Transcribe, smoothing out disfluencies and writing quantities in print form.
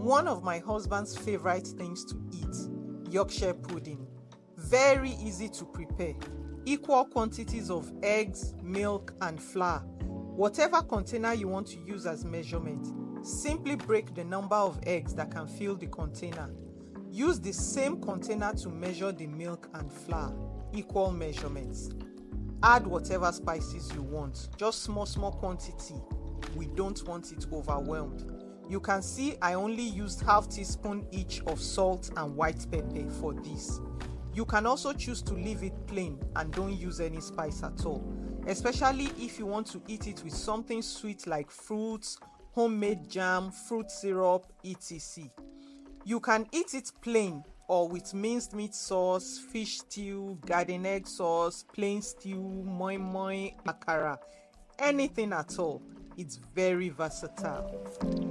One of my husband's favorite things to eat, Yorkshire pudding. Very easy to prepare. Equal quantities of eggs, milk, and flour. Whatever container you want to use as measurement, simply break the number of eggs that can fill the container. Use the same container to measure the milk and flour, equal measurements. Add whatever spices you want, just small quantity. We don't want it overwhelmed. You can see I only used half teaspoon each of salt and white pepper for this. You can also choose to leave it plain and don't use any spice at all, especially if you want to eat it with something sweet like fruits, homemade jam, fruit syrup, etc. You can eat it plain or with minced meat sauce, fish stew, garden egg sauce, plain stew, moi moi, akara, anything at all. It's very versatile.